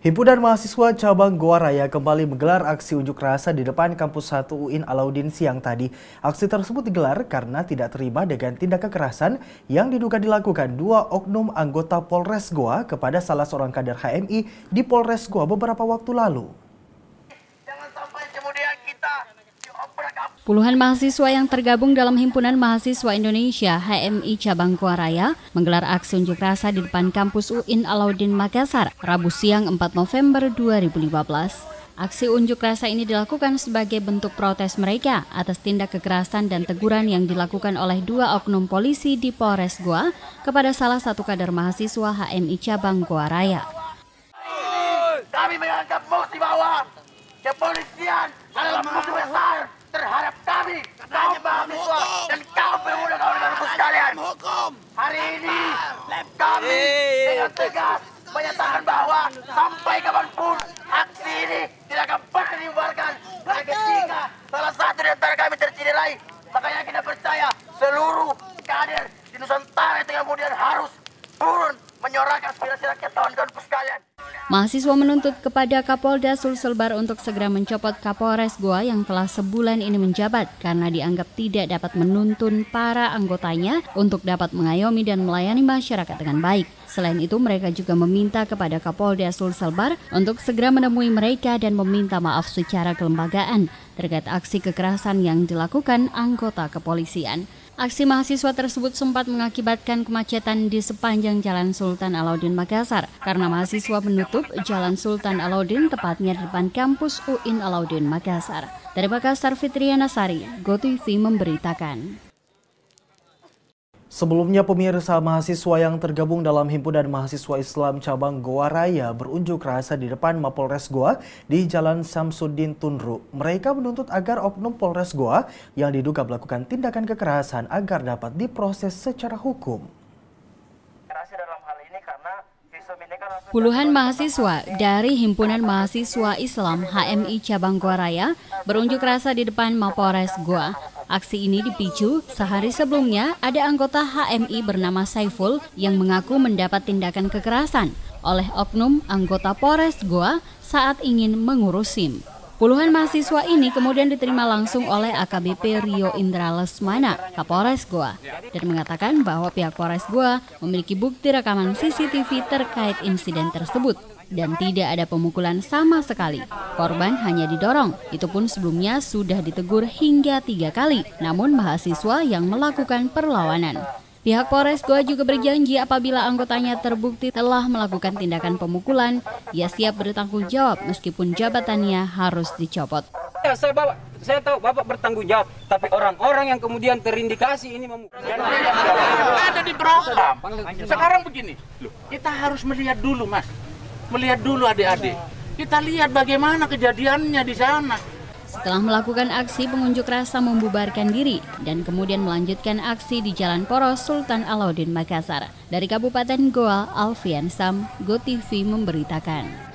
Himpunan Mahasiswa Cabang Goa Raya kembali menggelar aksi unjuk rasa di depan kampus 1 UIN Alauddin siang tadi. Aksi tersebut digelar karena tidak terima dengan tindak kekerasan yang diduga dilakukan dua oknum anggota Polres Goa kepada salah seorang kader HMI di Polres Goa beberapa waktu lalu. Puluhan mahasiswa yang tergabung dalam Himpunan Mahasiswa Indonesia HMI Cabang Goa Raya menggelar aksi unjuk rasa di depan kampus UIN Alauddin Makassar, Rabu siang 4 November 2015. Aksi unjuk rasa ini dilakukan sebagai bentuk protes mereka atas tindak kekerasan dan teguran yang dilakukan oleh dua oknum polisi di Polres Goa kepada salah satu kader mahasiswa HMI Cabang Goa Raya. Kami menganggap bahwa kepolisian adalah musuh besar terhadap kami, kaum mahasiswa dan kaum pemuda kawan-kawan sekalian. Hari ini kami dengan tegas menyatakan bahwa sampai kapanpun aksi ini tidak akan pernah dibubarkan. Ketika salah satu di antara kami tercederai, makanya kita percaya seluruh kader di Nusantara itu kemudian harus turun menyuarakan aspirasi rakyat kawan-kawan sekalian. Mahasiswa menuntut kepada Kapolda Sulselbar untuk segera mencopot Kapolres Goa yang telah sebulan ini menjabat karena dianggap tidak dapat menuntun para anggotanya untuk dapat mengayomi dan melayani masyarakat dengan baik. Selain itu, mereka juga meminta kepada Kapolda Sulselbar untuk segera menemui mereka dan meminta maaf secara kelembagaan terkait aksi kekerasan yang dilakukan anggota kepolisian. Aksi mahasiswa tersebut sempat mengakibatkan kemacetan di sepanjang Jalan Sultan Alauddin Makassar karena mahasiswa menutup Jalan Sultan Alauddin tepatnya di depan kampus UIN Alauddin Makassar. Dari Makassar, Fitriana Sari, GoTV memberitakan. Sebelumnya, pemirsa, mahasiswa yang tergabung dalam Himpunan Mahasiswa Islam Cabang Goa Raya berunjuk rasa di depan Mapolres Goa di Jalan Samsudin Tunru. Mereka menuntut agar oknum Polres Goa yang diduga melakukan tindakan kekerasan agar dapat diproses secara hukum. Puluhan mahasiswa dari Himpunan Mahasiswa Islam HMI Cabang Goa Raya berunjuk rasa di depan Mapolres Goa. Aksi ini dipicu sehari sebelumnya ada anggota HMI bernama Saiful yang mengaku mendapat tindakan kekerasan oleh oknum anggota Polres Goa saat ingin mengurus SIM. Puluhan mahasiswa ini kemudian diterima langsung oleh AKBP Rio Indra Lesmana, Kapolres Goa, dan mengatakan bahwa pihak Polres Goa memiliki bukti rekaman CCTV terkait insiden tersebut dan tidak ada pemukulan sama sekali. Korban hanya didorong, itu pun sebelumnya sudah ditegur hingga 3 kali, namun mahasiswa yang melakukan perlawanan. Pihak Polres Goa juga berjanji apabila anggotanya terbukti telah melakukan tindakan pemukulan, ia siap bertanggung jawab meskipun jabatannya harus dicopot. Ya, saya tahu Bapak bertanggung jawab, tapi orang-orang yang kemudian terindikasi ini memukul. Ada di program. Sekarang begini, kita harus melihat dulu, Mas. Melihat dulu adik-adik. Kita lihat bagaimana kejadiannya di sana. Setelah melakukan aksi, pengunjuk rasa membubarkan diri dan kemudian melanjutkan aksi di Jalan Poros Sultan Alauddin Makassar. Dari Kabupaten Goa, Alfian Sam, GoTV memberitakan.